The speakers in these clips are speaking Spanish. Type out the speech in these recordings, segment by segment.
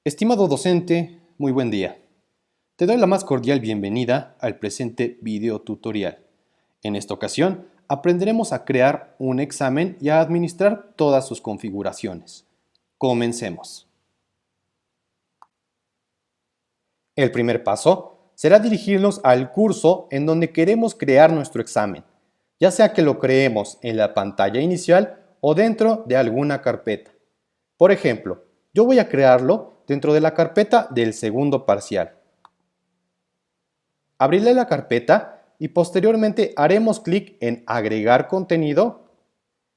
Estimado docente, muy buen día. Te doy la más cordial bienvenida al presente video tutorial. En esta ocasión, aprenderemos a crear un examen y a administrar todas sus configuraciones. Comencemos. El primer paso será dirigirnos al curso en donde queremos crear nuestro examen, ya sea que lo creemos en la pantalla inicial o dentro de alguna carpeta. Por ejemplo, yo voy a crearlo dentro de la carpeta del segundo parcial. Abriré la carpeta y posteriormente haremos clic en Agregar contenido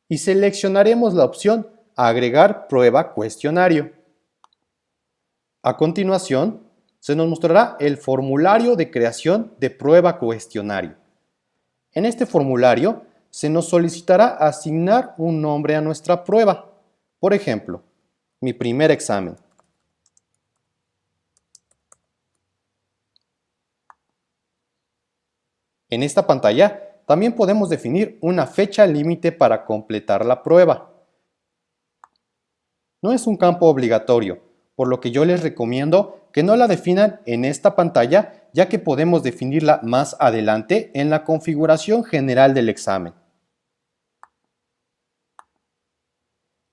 y seleccionaremos la opción Agregar prueba cuestionario. A continuación, se nos mostrará el formulario de creación de prueba cuestionario. En este formulario se nos solicitará asignar un nombre a nuestra prueba. Por ejemplo, mi primer examen. En esta pantalla también podemos definir una fecha límite para completar la prueba. No es un campo obligatorio, por lo que yo les recomiendo que no la definan en esta pantalla, ya que podemos definirla más adelante en la configuración general del examen.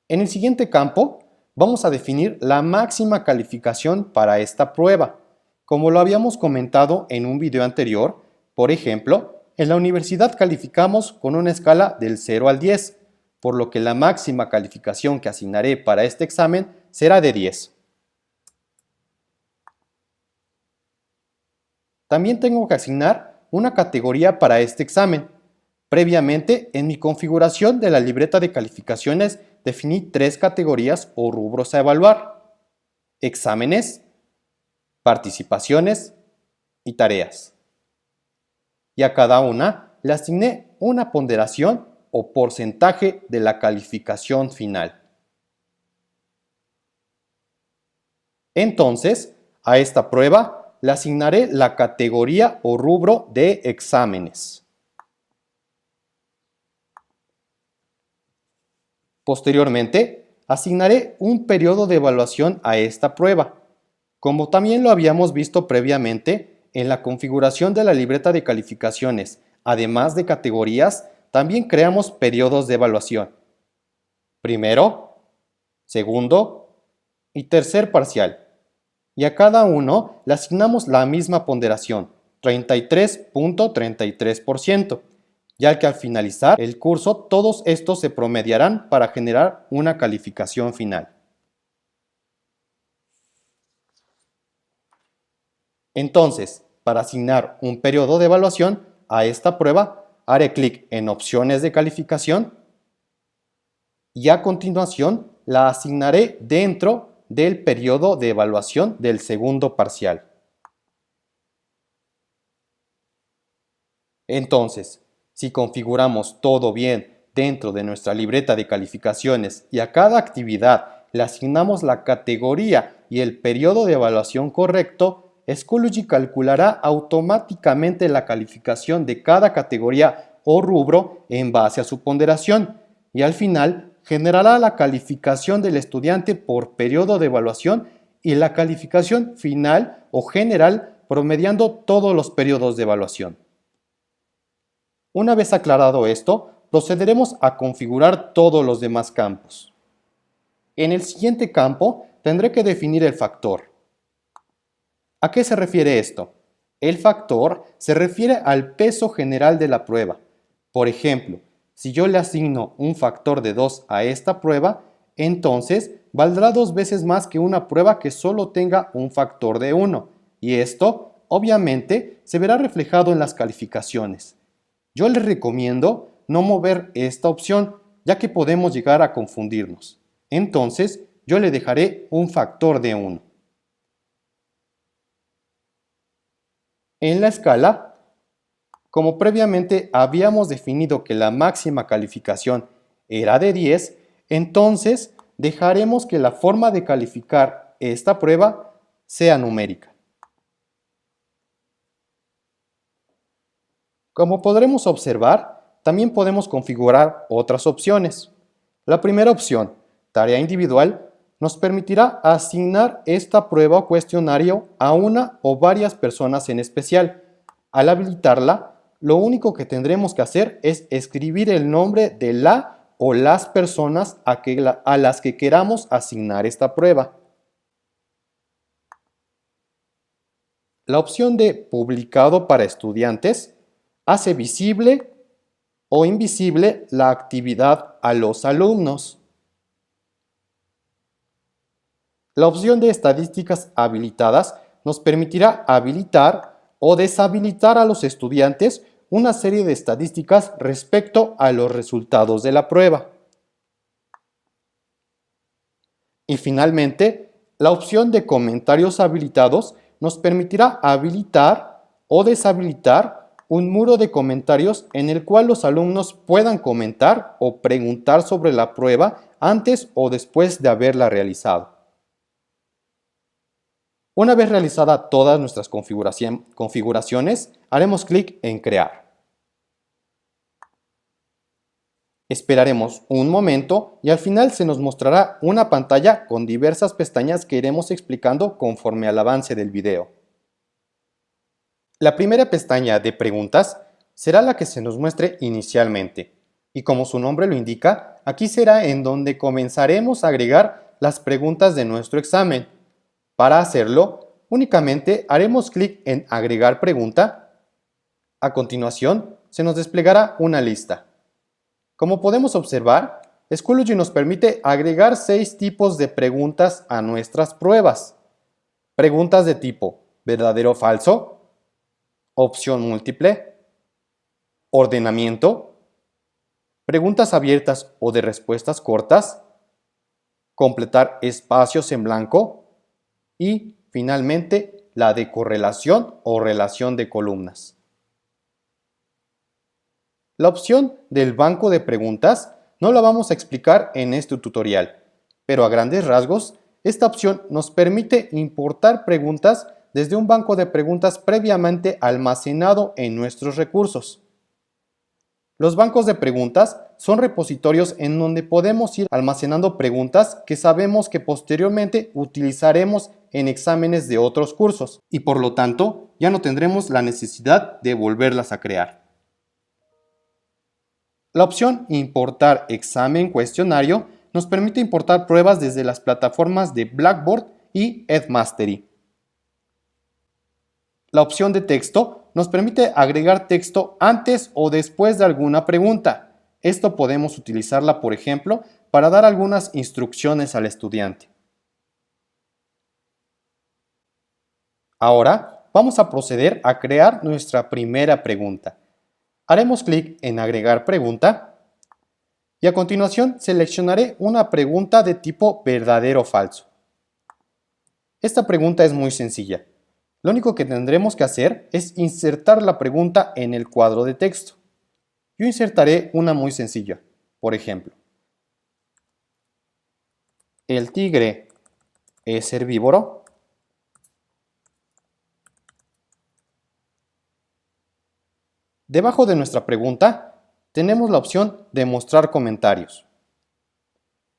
En el siguiente campo, vamos a definir la máxima calificación para esta prueba. Como lo habíamos comentado en un video anterior, por ejemplo, en la universidad calificamos con una escala del 0 al 10, por lo que la máxima calificación que asignaré para este examen será de 10. También tengo que asignar una categoría para este examen. Previamente, en mi configuración de la libreta de calificaciones, definí 3 categorías o rubros a evaluar: exámenes, participaciones y tareas. Y a cada una le asigné una ponderación o porcentaje de la calificación final. Entonces, a esta prueba le asignaré la categoría o rubro de exámenes. Posteriormente, asignaré un periodo de evaluación a esta prueba. Como también lo habíamos visto previamente, en la configuración de la libreta de calificaciones, además de categorías, también creamos periodos de evaluación. Primero, segundo y tercer parcial. Y a cada uno le asignamos la misma ponderación, 33.33%, ya que al finalizar el curso todos estos se promediarán para generar una calificación final. Entonces, para asignar un periodo de evaluación a esta prueba, haré clic en Opciones de calificación y a continuación la asignaré dentro del periodo de evaluación del segundo parcial. Entonces, si configuramos todo bien dentro de nuestra libreta de calificaciones y a cada actividad le asignamos la categoría y el periodo de evaluación correcto, Schoology calculará automáticamente la calificación de cada categoría o rubro en base a su ponderación y al final generará la calificación del estudiante por periodo de evaluación y la calificación final o general promediando todos los periodos de evaluación. Una vez aclarado esto, procederemos a configurar todos los demás campos. En el siguiente campo tendré que definir el factor. ¿A qué se refiere esto? El factor se refiere al peso general de la prueba. Por ejemplo, si yo le asigno un factor de 2 a esta prueba, entonces valdrá 2 veces más que una prueba que solo tenga un factor de 1, y esto, obviamente, se verá reflejado en las calificaciones. Yo les recomiendo no mover esta opción, ya que podemos llegar a confundirnos. Entonces, yo le dejaré un factor de 1. En la escala, como previamente habíamos definido que la máxima calificación era de 10, entonces dejaremos que la forma de calificar esta prueba sea numérica. Como podremos observar, también podemos configurar otras opciones. La primera opción, tarea individual, nos permitirá asignar esta prueba o cuestionario a una o varias personas en especial. Al habilitarla, lo único que tendremos que hacer es escribir el nombre de la o las personas a las que queramos asignar esta prueba. La opción de publicado para estudiantes hace visible o invisible la actividad a los alumnos. La opción de estadísticas habilitadas nos permitirá habilitar o deshabilitar a los estudiantes una serie de estadísticas respecto a los resultados de la prueba. Y finalmente, la opción de comentarios habilitados nos permitirá habilitar o deshabilitar un muro de comentarios en el cual los alumnos puedan comentar o preguntar sobre la prueba antes o después de haberla realizado. Una vez realizada todas nuestras configuraciones, haremos clic en Crear. Esperaremos un momento y al final se nos mostrará una pantalla con diversas pestañas que iremos explicando conforme al avance del video. La primera pestaña de preguntas será la que se nos muestre inicialmente, y como su nombre lo indica, aquí será en donde comenzaremos a agregar las preguntas de nuestro examen. Para hacerlo, únicamente haremos clic en Agregar pregunta. A continuación, se nos desplegará una lista. Como podemos observar, Schoology nos permite agregar 6 tipos de preguntas a nuestras pruebas. Preguntas de tipo verdadero o falso, opción múltiple, ordenamiento, preguntas abiertas o de respuestas cortas, completar espacios en blanco y, finalmente, la de correlación o relación de columnas. La opción del banco de preguntas no la vamos a explicar en este tutorial, pero a grandes rasgos, esta opción nos permite importar preguntas desde un banco de preguntas previamente almacenado en nuestros recursos. Los bancos de preguntas son repositorios en donde podemos ir almacenando preguntas que sabemos que posteriormente utilizaremos en exámenes de otros cursos y por lo tanto ya no tendremos la necesidad de volverlas a crear. La opción Importar examen cuestionario nos permite importar pruebas desde las plataformas de Blackboard y Edmastery. La opción de texto nos permite agregar texto antes o después de alguna pregunta. Esto podemos utilizarla, por ejemplo, para dar algunas instrucciones al estudiante. Ahora vamos a proceder a crear nuestra primera pregunta. Haremos clic en Agregar pregunta y a continuación seleccionaré una pregunta de tipo verdadero o falso. Esta pregunta es muy sencilla. Lo único que tendremos que hacer es insertar la pregunta en el cuadro de texto. Yo insertaré una muy sencilla. Por ejemplo, ¿el tigre es herbívoro? Debajo de nuestra pregunta tenemos la opción de mostrar comentarios.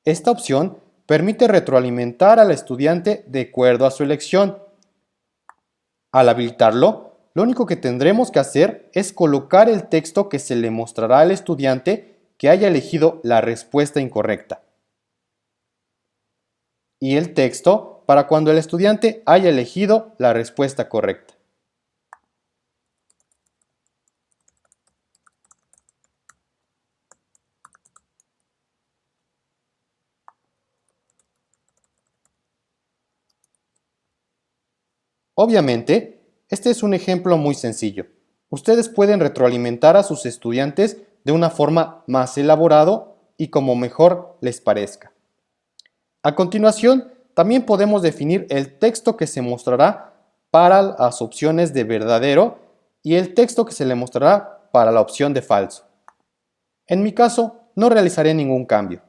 Esta opción permite retroalimentar al estudiante de acuerdo a su elección. Al habilitarlo, lo único que tendremos que hacer es colocar el texto que se le mostrará al estudiante que haya elegido la respuesta incorrecta. Y el texto para cuando el estudiante haya elegido la respuesta correcta. Obviamente, este es un ejemplo muy sencillo. Ustedes pueden retroalimentar a sus estudiantes de una forma más elaborada y como mejor les parezca. A continuación, también podemos definir el texto que se mostrará para las opciones de verdadero y el texto que se le mostrará para la opción de falso. En mi caso, no realizaré ningún cambio.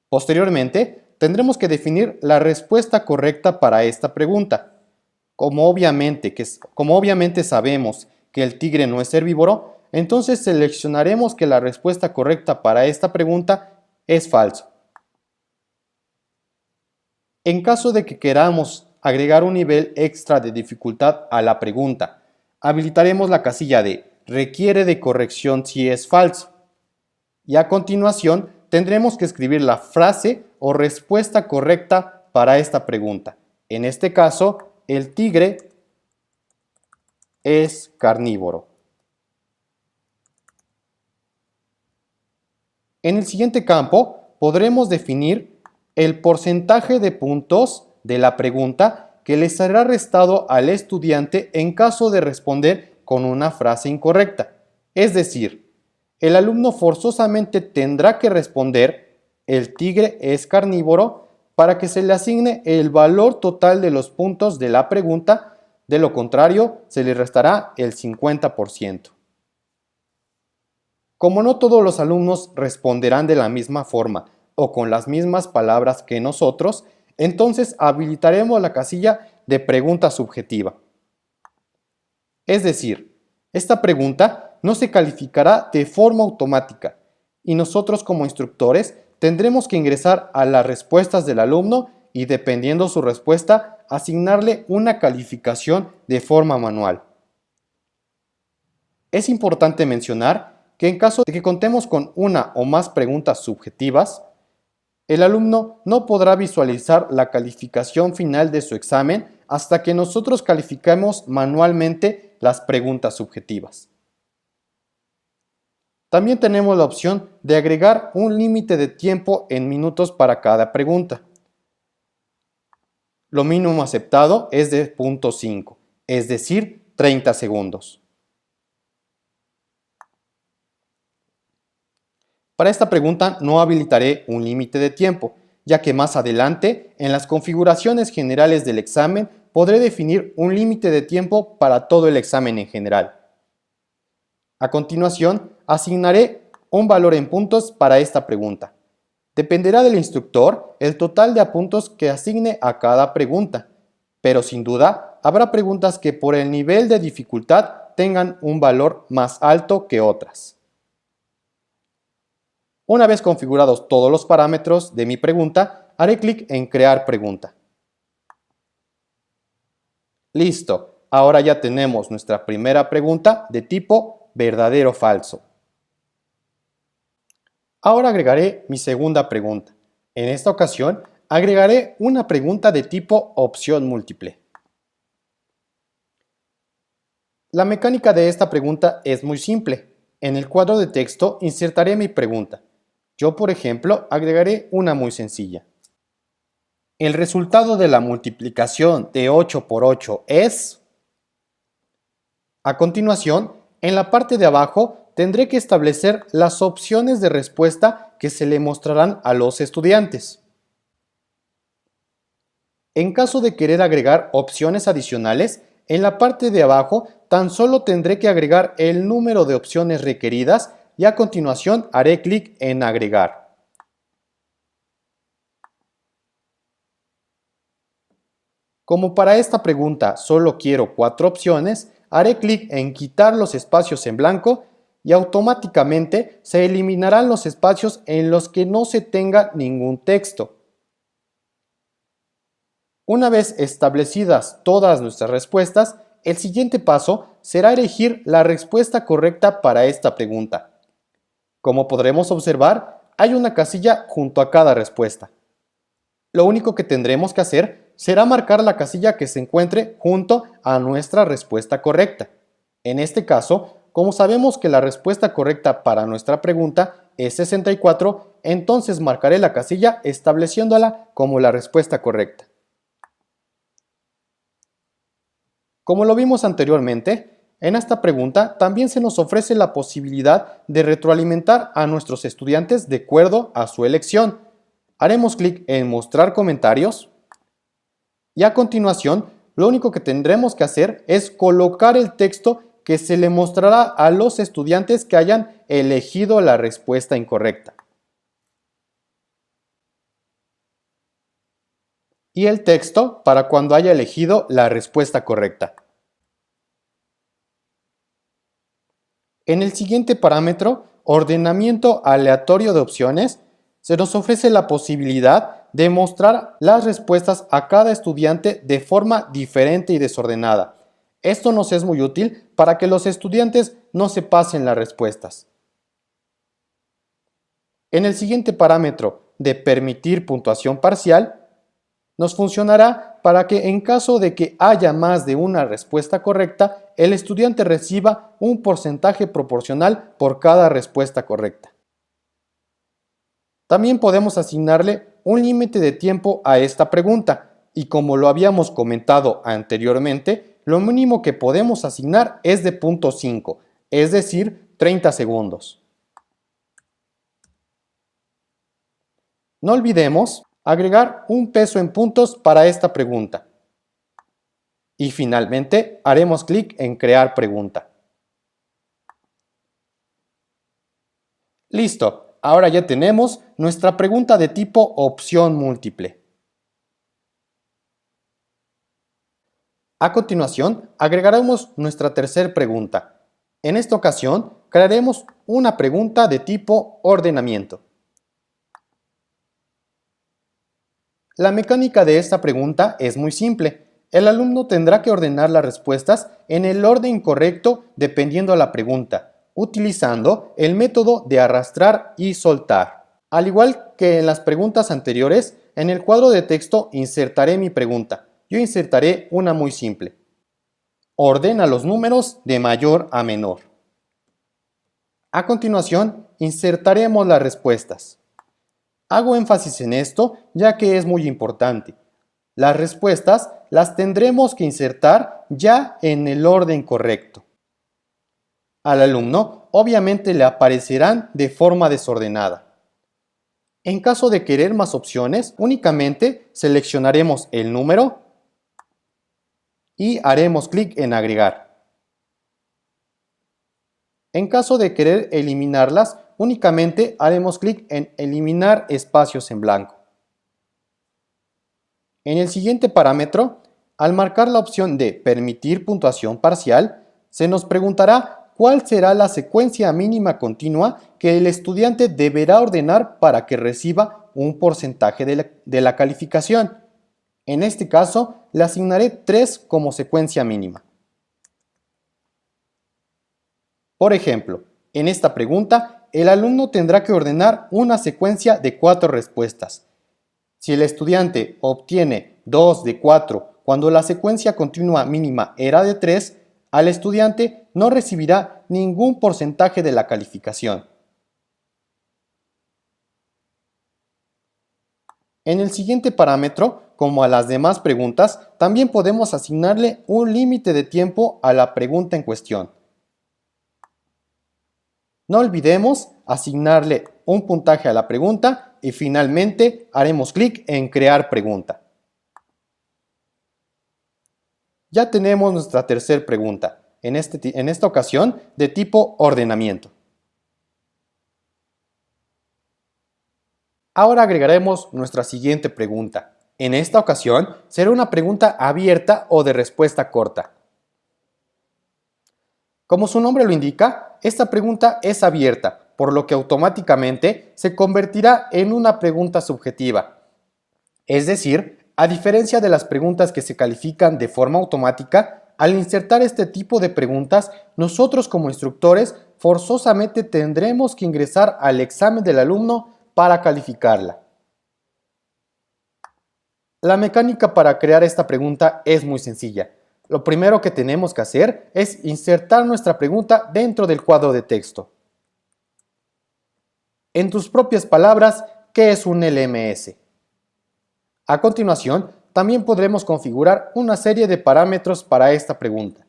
Posteriormente, tendremos que definir la respuesta correcta para esta pregunta. Como obviamente sabemos que el tigre no es herbívoro, entonces seleccionaremos que la respuesta correcta para esta pregunta es falso. En caso de que queramos agregar un nivel extra de dificultad a la pregunta, habilitaremos la casilla de requiere de corrección si es falso. Y a continuación tendremos que escribir la frase o respuesta correcta para esta pregunta. En este caso, el tigre es carnívoro. En el siguiente campo podremos definir el porcentaje de puntos de la pregunta que le será restado al estudiante en caso de responder con una frase incorrecta. Es decir, el alumno forzosamente tendrá que responder el tigre es carnívoro para que se le asigne el valor total de los puntos de la pregunta, de lo contrario se le restará el 50%. Como no todos los alumnos responderán de la misma forma o con las mismas palabras que nosotros, entonces habilitaremos la casilla de pregunta subjetiva. Es decir, esta pregunta no se calificará de forma automática y nosotros como instructores tendremos que ingresar a las respuestas del alumno y dependiendo su respuesta, asignarle una calificación de forma manual. Es importante mencionar que en caso de que contemos con una o más preguntas subjetivas, el alumno no podrá visualizar la calificación final de su examen hasta que nosotros califiquemos manualmente las preguntas subjetivas. También tenemos la opción de agregar un límite de tiempo en minutos para cada pregunta. Lo mínimo aceptado es de 0.5, es decir, 30 segundos. Para esta pregunta no habilitaré un límite de tiempo, ya que más adelante, en las configuraciones generales del examen, podré definir un límite de tiempo para todo el examen en general. A continuación, asignaré un valor en puntos para esta pregunta. Dependerá del instructor el total de puntos que asigne a cada pregunta, pero sin duda habrá preguntas que por el nivel de dificultad tengan un valor más alto que otras. Una vez configurados todos los parámetros de mi pregunta, haré clic en Crear pregunta. Listo, ahora ya tenemos nuestra primera pregunta de tipo verdadero o falso. Ahora agregaré mi segunda pregunta. En esta ocasión, agregaré una pregunta de tipo opción múltiple. La mecánica de esta pregunta es muy simple. En el cuadro de texto insertaré mi pregunta. Yo, por ejemplo, agregaré una muy sencilla. El resultado de la multiplicación de 8 por 8 es... A continuación, en la parte de abajo tendré que establecer las opciones de respuesta que se le mostrarán a los estudiantes. En caso de querer agregar opciones adicionales, en la parte de abajo tan solo tendré que agregar el número de opciones requeridas y a continuación haré clic en agregar. Como para esta pregunta solo quiero 4 opciones, haré clic en quitar los espacios en blanco y automáticamente se eliminarán los espacios en los que no se tenga ningún texto. Una vez establecidas todas nuestras respuestas, el siguiente paso será elegir la respuesta correcta para esta pregunta. Como podremos observar, hay una casilla junto a cada respuesta. Lo único que tendremos que hacer será marcar la casilla que se encuentre junto a nuestra respuesta correcta. En este caso, como sabemos que la respuesta correcta para nuestra pregunta es 64, entonces marcaré la casilla estableciéndola como la respuesta correcta. Como lo vimos anteriormente, en esta pregunta también se nos ofrece la posibilidad de retroalimentar a nuestros estudiantes de acuerdo a su elección. Haremos clic en mostrar comentarios y a continuación lo único que tendremos que hacer es colocar el texto que se le mostrará a los estudiantes que hayan elegido la respuesta incorrecta. Y el texto para cuando haya elegido la respuesta correcta. En el siguiente parámetro, ordenamiento aleatorio de opciones, se nos ofrece la posibilidad demostrar las respuestas a cada estudiante de forma diferente y desordenada. Esto nos es muy útil para que los estudiantes no se pasen las respuestas. En el siguiente parámetro de permitir puntuación parcial, nos funcionará para que en caso de que haya más de una respuesta correcta, el estudiante reciba un porcentaje proporcional por cada respuesta correcta. También podemos asignarle un límite de tiempo a esta pregunta y como lo habíamos comentado anteriormente, lo mínimo que podemos asignar es de 0.5, es decir, 30 segundos. No olvidemos agregar un peso en puntos para esta pregunta. Y finalmente haremos clic en crear pregunta. Listo, ahora ya tenemos nuestra pregunta de tipo opción múltiple. A continuación, agregaremos nuestra tercera pregunta. En esta ocasión, crearemos una pregunta de tipo ordenamiento. La mecánica de esta pregunta es muy simple. El alumno tendrá que ordenar las respuestas en el orden correcto dependiendo de la pregunta, utilizando el método de arrastrar y soltar. Al igual que en las preguntas anteriores, en el cuadro de texto insertaré mi pregunta. Yo insertaré una muy simple. Ordena los números de mayor a menor. A continuación, insertaremos las respuestas. Hago énfasis en esto ya que es muy importante. Las respuestas las tendremos que insertar ya en el orden correcto. Al alumno obviamente le aparecerán de forma desordenada. En caso de querer más opciones, únicamente seleccionaremos el número y haremos clic en agregar. En caso de querer eliminarlas, únicamente haremos clic en eliminar espacios en blanco. En el siguiente parámetro, al marcar la opción de permitir puntuación parcial, se nos preguntará cuál será la secuencia mínima continua que el estudiante deberá ordenar para que reciba un porcentaje de la calificación. En este caso, le asignaré 3 como secuencia mínima. Por ejemplo, en esta pregunta, el alumno tendrá que ordenar una secuencia de 4 respuestas. Si el estudiante obtiene 2 de 4 cuando la secuencia continua mínima era de 3, al estudiante no recibirá ningún porcentaje de la calificación. En el siguiente parámetro, como a las demás preguntas, también podemos asignarle un límite de tiempo a la pregunta en cuestión. No olvidemos asignarle un puntaje a la pregunta y finalmente haremos clic en crear pregunta. Ya tenemos nuestra tercera pregunta, en esta ocasión de tipo ordenamiento. Ahora agregaremos nuestra siguiente pregunta. En esta ocasión será una pregunta abierta o de respuesta corta. Como su nombre lo indica, esta pregunta es abierta, por lo que automáticamente se convertirá en una pregunta subjetiva. Es decir, a diferencia de las preguntas que se califican de forma automática, al insertar este tipo de preguntas, nosotros como instructores forzosamente tendremos que ingresar al examen del alumno para calificarla. La mecánica para crear esta pregunta es muy sencilla. Lo primero que tenemos que hacer es insertar nuestra pregunta dentro del cuadro de texto. En tus propias palabras, ¿qué es un LMS? A continuación, también podremos configurar una serie de parámetros para esta pregunta.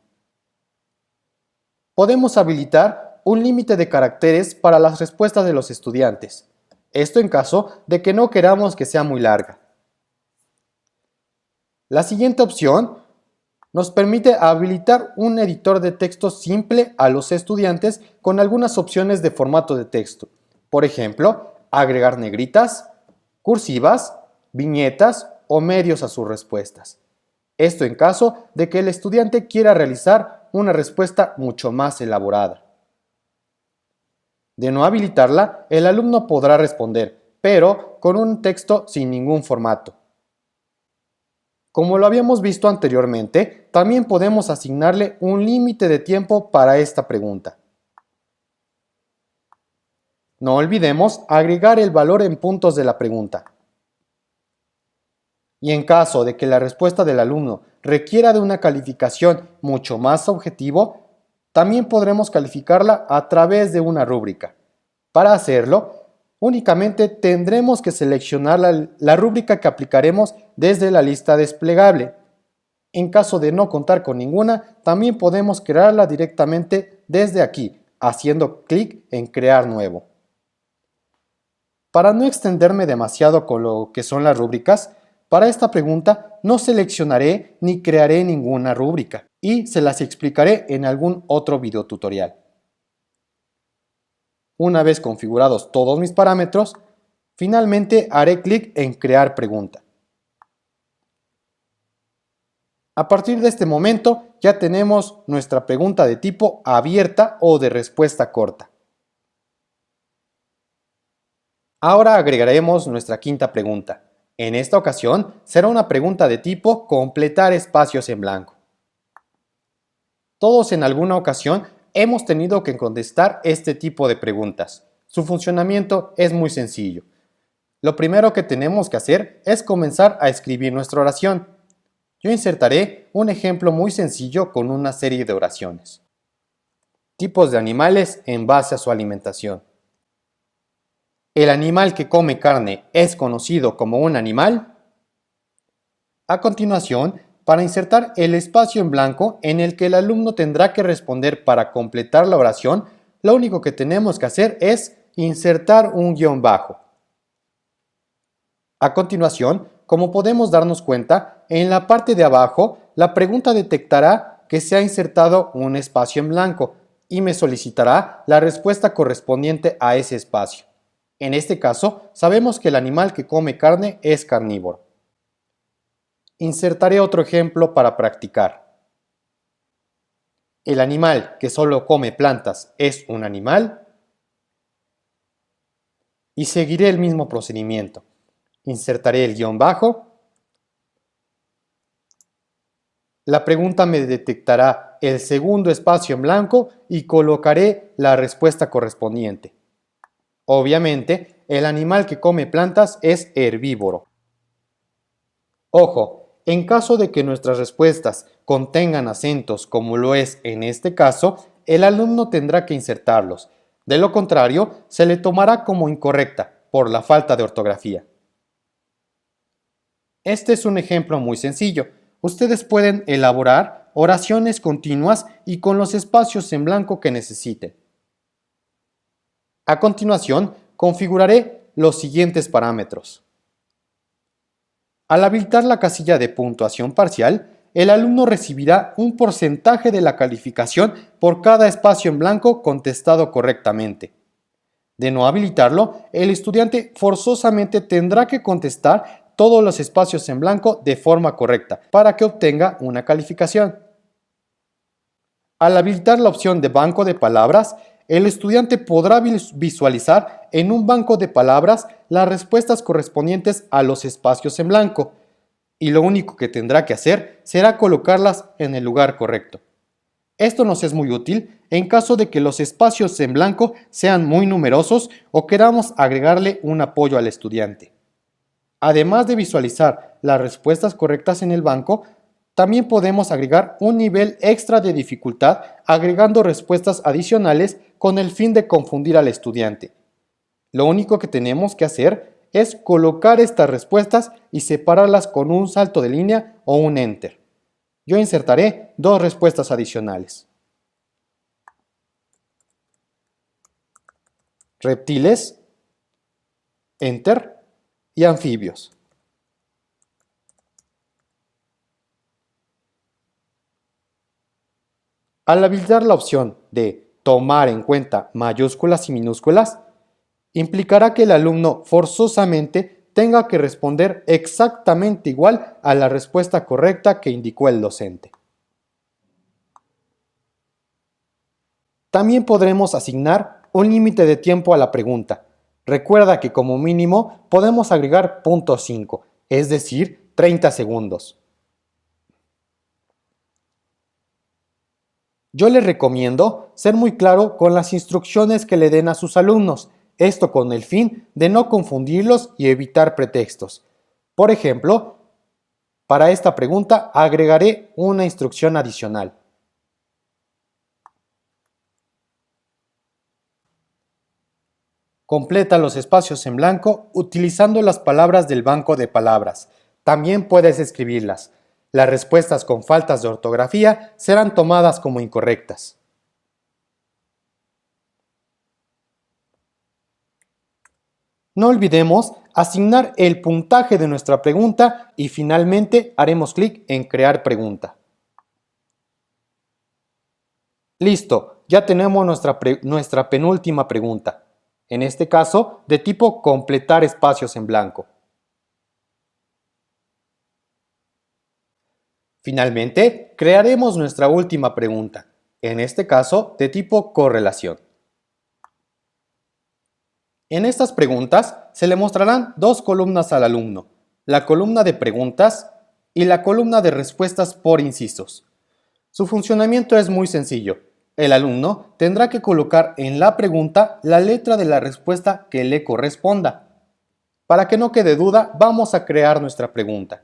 Podemos habilitar un límite de caracteres para las respuestas de los estudiantes. Esto en caso de que no queramos que sea muy larga. La siguiente opción nos permite habilitar un editor de texto simple a los estudiantes con algunas opciones de formato de texto. Por ejemplo, agregar negritas, cursivas, viñetas o medios a sus respuestas. Esto en caso de que el estudiante quiera realizar una respuesta mucho más elaborada. De no habilitarla, el alumno podrá responder, pero con un texto sin ningún formato. Como lo habíamos visto anteriormente, también podemos asignarle un límite de tiempo para esta pregunta. No olvidemos agregar el valor en puntos de la pregunta. Y en caso de que la respuesta del alumno requiera de una calificación mucho más objetivo, también podremos calificarla a través de una rúbrica. Para hacerlo, únicamente tendremos que seleccionar la rúbrica que aplicaremos desde la lista desplegable. En caso de no contar con ninguna, también podemos crearla directamente desde aquí, haciendo clic en Crear nuevo. Para no extenderme demasiado con lo que son las rúbricas, para esta pregunta no seleccionaré ni crearé ninguna rúbrica y se las explicaré en algún otro video tutorial. Una vez configurados todos mis parámetros, finalmente haré clic en Crear pregunta. A partir de este momento ya tenemos nuestra pregunta de tipo abierta o de respuesta corta. Ahora agregaremos nuestra quinta pregunta. En esta ocasión será una pregunta de tipo completar espacios en blanco. Todos en alguna ocasión hemos tenido que contestar este tipo de preguntas. Su funcionamiento es muy sencillo. Lo primero que tenemos que hacer es comenzar a escribir nuestra oración. Yo insertaré un ejemplo muy sencillo con una serie de oraciones. Tipos de animales en base a su alimentación. ¿El animal que come carne es conocido como un animal? A continuación, para insertar el espacio en blanco en el que el alumno tendrá que responder para completar la oración, lo único que tenemos que hacer es insertar un guión bajo. A continuación, como podemos darnos cuenta, en la parte de abajo, la pregunta detectará que se ha insertado un espacio en blanco y me solicitará la respuesta correspondiente a ese espacio. En este caso, sabemos que el animal que come carne es carnívoro. Insertaré otro ejemplo para practicar. ¿El animal que solo come plantas es un animal? Y seguiré el mismo procedimiento. Insertaré el guión bajo. La pregunta me detectará el segundo espacio en blanco y colocaré la respuesta correspondiente. Obviamente, el animal que come plantas es herbívoro. Ojo, en caso de que nuestras respuestas contengan acentos como lo es en este caso, el alumno tendrá que insertarlos. De lo contrario, se le tomará como incorrecta por la falta de ortografía. Este es un ejemplo muy sencillo. Ustedes pueden elaborar oraciones continuas y con los espacios en blanco que necesiten. A continuación, configuraré los siguientes parámetros. Al habilitar la casilla de puntuación parcial, el alumno recibirá un porcentaje de la calificación por cada espacio en blanco contestado correctamente. De no habilitarlo, el estudiante forzosamente tendrá que contestar todos los espacios en blanco de forma correcta para que obtenga una calificación. Al habilitar la opción de banco de palabras, el estudiante podrá visualizar en un banco de palabras las respuestas correspondientes a los espacios en blanco, y lo único que tendrá que hacer será colocarlas en el lugar correcto. Esto nos es muy útil en caso de que los espacios en blanco sean muy numerosos o queramos agregarle un apoyo al estudiante. Además de visualizar las respuestas correctas en el banco, también podemos agregar un nivel extra de dificultad agregando respuestas adicionales con el fin de confundir al estudiante. Lo único que tenemos que hacer es colocar estas respuestas y separarlas con un salto de línea o un enter. Yo insertaré dos respuestas adicionales. Reptiles, enter, y anfibios. Al habilitar la opción de tomar en cuenta mayúsculas y minúsculas, implicará que el alumno forzosamente tenga que responder exactamente igual a la respuesta correcta que indicó el docente. También podremos asignar un límite de tiempo a la pregunta. Recuerda que como mínimo podemos agregar 0.5, es decir, 30 segundos. Yo les recomiendo ser muy claro con las instrucciones que le den a sus alumnos, esto con el fin de no confundirlos y evitar pretextos. Por ejemplo, para esta pregunta agregaré una instrucción adicional. Completa los espacios en blanco utilizando las palabras del banco de palabras. También puedes escribirlas. Las respuestas con faltas de ortografía serán tomadas como incorrectas. No olvidemos asignar el puntaje de nuestra pregunta y finalmente haremos clic en Crear pregunta. Listo, ya tenemos nuestra penúltima pregunta. En este caso, de tipo completar espacios en blanco. Finalmente, crearemos nuestra última pregunta, en este caso de tipo correlación. En estas preguntas se le mostrarán dos columnas al alumno, la columna de preguntas y la columna de respuestas por incisos. Su funcionamiento es muy sencillo. El alumno tendrá que colocar en la pregunta la letra de la respuesta que le corresponda. Para que no quede duda, vamos a crear nuestra pregunta.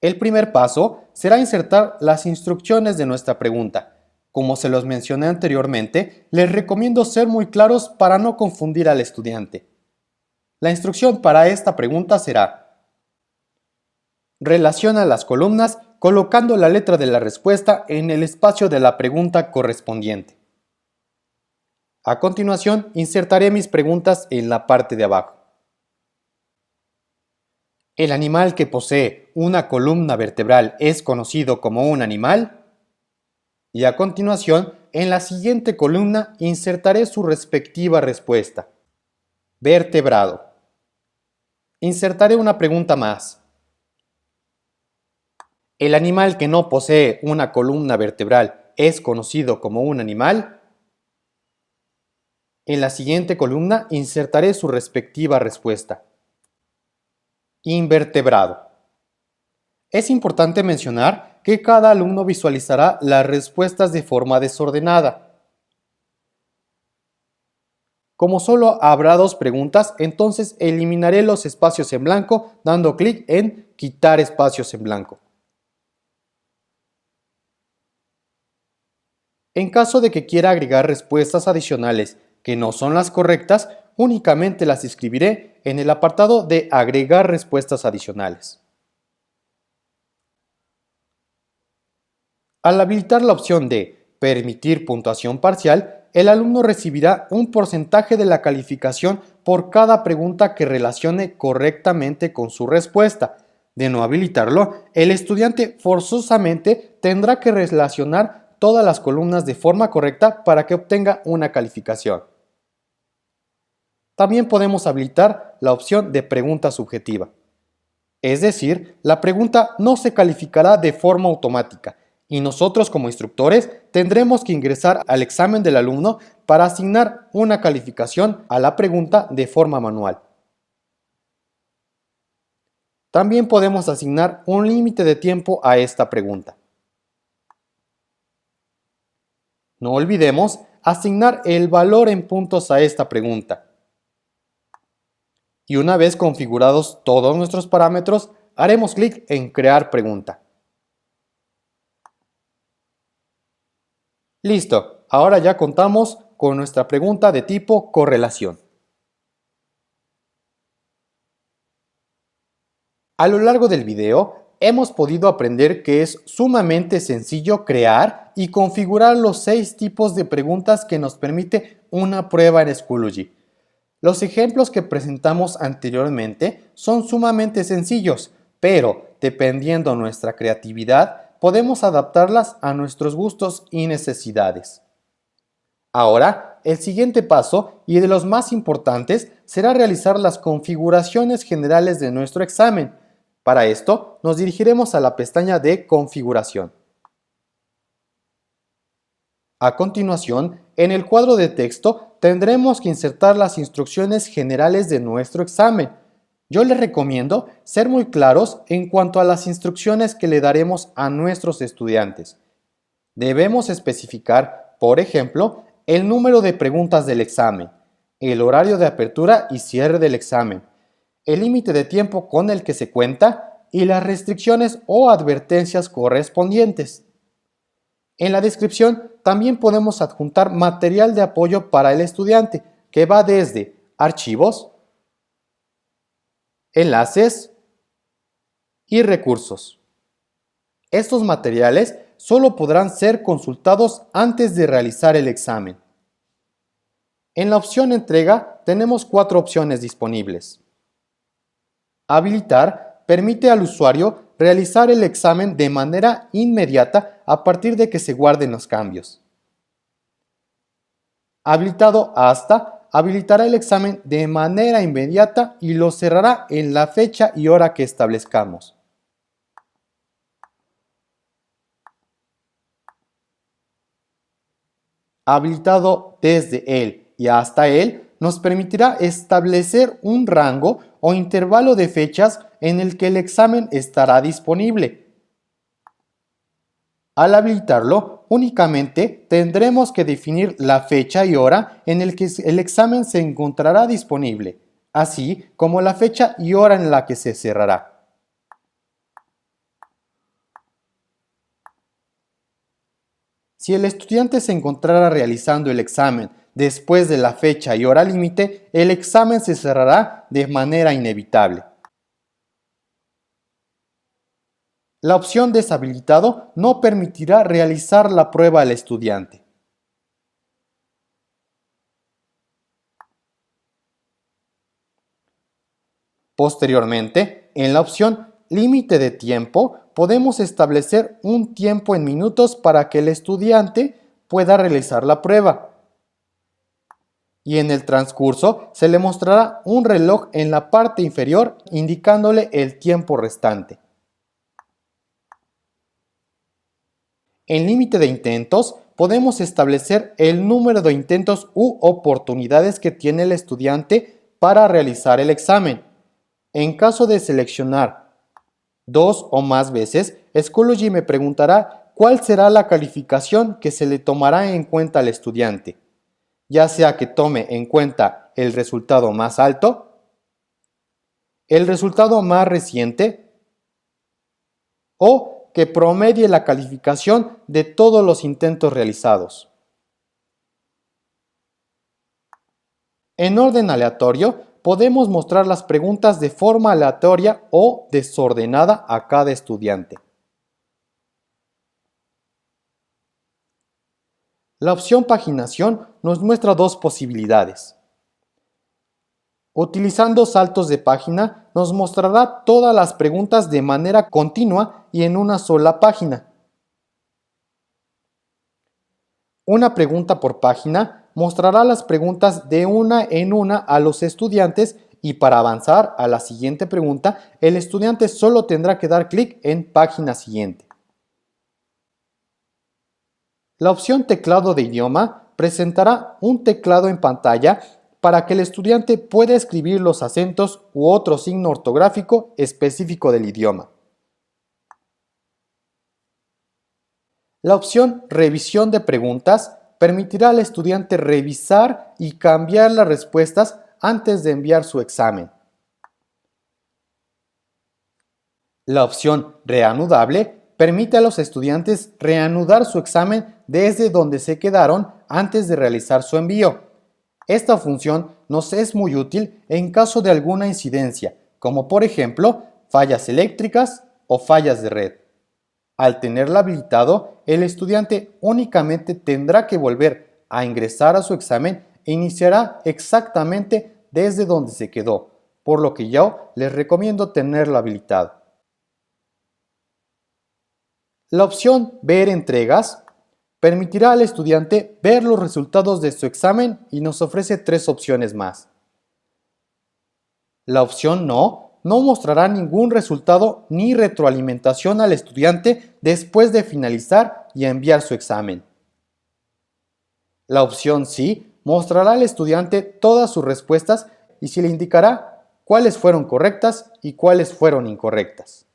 El primer paso será insertar las instrucciones de nuestra pregunta. Como se los mencioné anteriormente, les recomiendo ser muy claros para no confundir al estudiante. La instrucción para esta pregunta será: relaciona las columnas colocando la letra de la respuesta en el espacio de la pregunta correspondiente. A continuación, insertaré mis preguntas en la parte de abajo. ¿El animal que posee una columna vertebral es conocido como un animal? Y a continuación, en la siguiente columna insertaré su respectiva respuesta. Vertebrado. Insertaré una pregunta más. ¿El animal que no posee una columna vertebral es conocido como un animal? En la siguiente columna insertaré su respectiva respuesta. Invertebrado. Es importante mencionar que cada alumno visualizará las respuestas de forma desordenada. Como solo habrá dos preguntas, entonces eliminaré los espacios en blanco dando clic en Quitar espacios en blanco. En caso de que quiera agregar respuestas adicionales que no son las correctas, únicamente las escribiré en el apartado de Agregar respuestas adicionales. Al habilitar la opción de Permitir puntuación parcial, el alumno recibirá un porcentaje de la calificación por cada pregunta que relacione correctamente con su respuesta. De no habilitarlo, el estudiante forzosamente tendrá que relacionar todas las columnas de forma correcta para que obtenga una calificación. También podemos habilitar la opción de pregunta subjetiva. Es decir, la pregunta no se calificará de forma automática y nosotros como instructores tendremos que ingresar al examen del alumno para asignar una calificación a la pregunta de forma manual. También podemos asignar un límite de tiempo a esta pregunta. No olvidemos asignar el valor en puntos a esta pregunta. Y una vez configurados todos nuestros parámetros, haremos clic en Crear pregunta. Listo, ahora ya contamos con nuestra pregunta de tipo correlación. A lo largo del video, hemos podido aprender que es sumamente sencillo crear y configurar los 6 tipos de preguntas que nos permite una prueba en Schoology. Los ejemplos que presentamos anteriormente son sumamente sencillos, pero dependiendo nuestra creatividad, podemos adaptarlas a nuestros gustos y necesidades. Ahora, el siguiente paso, y de los más importantes, será realizar las configuraciones generales de nuestro examen. Para esto, nos dirigiremos a la pestaña de Configuración. A continuación, en el cuadro de texto tendremos que insertar las instrucciones generales de nuestro examen. Yo les recomiendo ser muy claros en cuanto a las instrucciones que le daremos a nuestros estudiantes. Debemos especificar, por ejemplo, el número de preguntas del examen, el horario de apertura y cierre del examen, el límite de tiempo con el que se cuenta y las restricciones o advertencias correspondientes. En la descripción también podemos adjuntar material de apoyo para el estudiante, que va desde archivos, enlaces y recursos. Estos materiales solo podrán ser consultados antes de realizar el examen. En la opción Entrega tenemos 4 opciones disponibles. Habilitar permite al usuario realizar el examen de manera inmediata a partir de que se guarden los cambios. Habilitado hasta habilitará el examen de manera inmediata y lo cerrará en la fecha y hora que establezcamos. Habilitado desde él y hasta él nos permitirá establecer un rango o intervalo de fechas en el que el examen estará disponible. Al habilitarlo, únicamente tendremos que definir la fecha y hora en el que el examen se encontrará disponible, así como la fecha y hora en la que se cerrará. Si el estudiante se encontrara realizando el examen después de la fecha y hora límite, el examen se cerrará de manera inevitable. La opción Deshabilitado no permitirá realizar la prueba al estudiante. Posteriormente, en la opción Límite de tiempo, podemos establecer un tiempo en minutos para que el estudiante pueda realizar la prueba. Y en el transcurso se le mostrará un reloj en la parte inferior indicándole el tiempo restante. En límite de intentos, podemos establecer el número de intentos u oportunidades que tiene el estudiante para realizar el examen. En caso de seleccionar 2 o más veces, Schoology me preguntará cuál será la calificación que se le tomará en cuenta al estudiante, ya sea que tome en cuenta el resultado más alto, el resultado más reciente o que promedie la calificación de todos los intentos realizados. En orden aleatorio, podemos mostrar las preguntas de forma aleatoria o desordenada a cada estudiante. La opción Paginación nos muestra 2 posibilidades. Utilizando saltos de página, nos mostrará todas las preguntas de manera continua y en una sola página. Una pregunta por página mostrará las preguntas de una en una a los estudiantes y para avanzar a la siguiente pregunta, el estudiante solo tendrá que dar clic en Página siguiente. La opción Teclado de idioma presentará un teclado en pantalla para que el estudiante pueda escribir los acentos u otro signo ortográfico específico del idioma. La opción Revisión de preguntas permitirá al estudiante revisar y cambiar las respuestas antes de enviar su examen. La opción Reanudable permite a los estudiantes reanudar su examen desde donde se quedaron antes de realizar su envío. Esta función nos es muy útil en caso de alguna incidencia, como por ejemplo fallas eléctricas o fallas de red. Al tenerla habilitado, el estudiante únicamente tendrá que volver a ingresar a su examen e iniciará exactamente desde donde se quedó, por lo que yo les recomiendo tenerlo habilitado. La opción Ver entregas permitirá al estudiante ver los resultados de su examen y nos ofrece 3 opciones más. La opción no mostrará ningún resultado ni retroalimentación al estudiante después de finalizar y enviar su examen. La opción sí mostrará al estudiante todas sus respuestas y se le indicará cuáles fueron correctas y cuáles fueron incorrectas.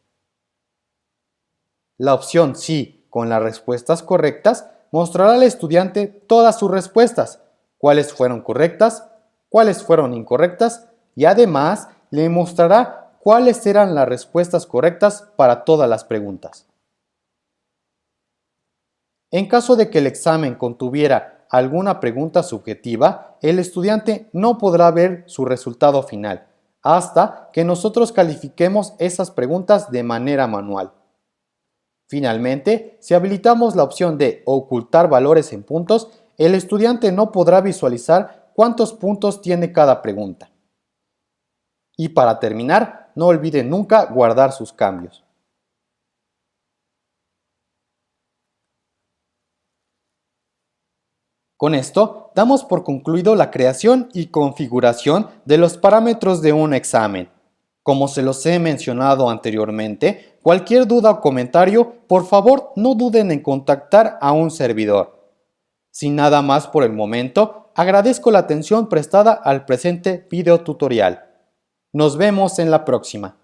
La opción sí con las respuestas correctas mostrará al estudiante todas sus respuestas, cuáles fueron correctas, cuáles fueron incorrectas y además le mostrará cuáles eran las respuestas correctas para todas las preguntas. En caso de que el examen contuviera alguna pregunta subjetiva, el estudiante no podrá ver su resultado final hasta que nosotros califiquemos esas preguntas de manera manual. Finalmente, si habilitamos la opción de ocultar valores en puntos, el estudiante no podrá visualizar cuántos puntos tiene cada pregunta. Y para terminar, no olvide nunca guardar sus cambios. Con esto, damos por concluido la creación y configuración de los parámetros de un examen. Como se los he mencionado anteriormente, cualquier duda o comentario, por favor no duden en contactar a un servidor. Sin nada más por el momento, agradezco la atención prestada al presente video tutorial. Nos vemos en la próxima.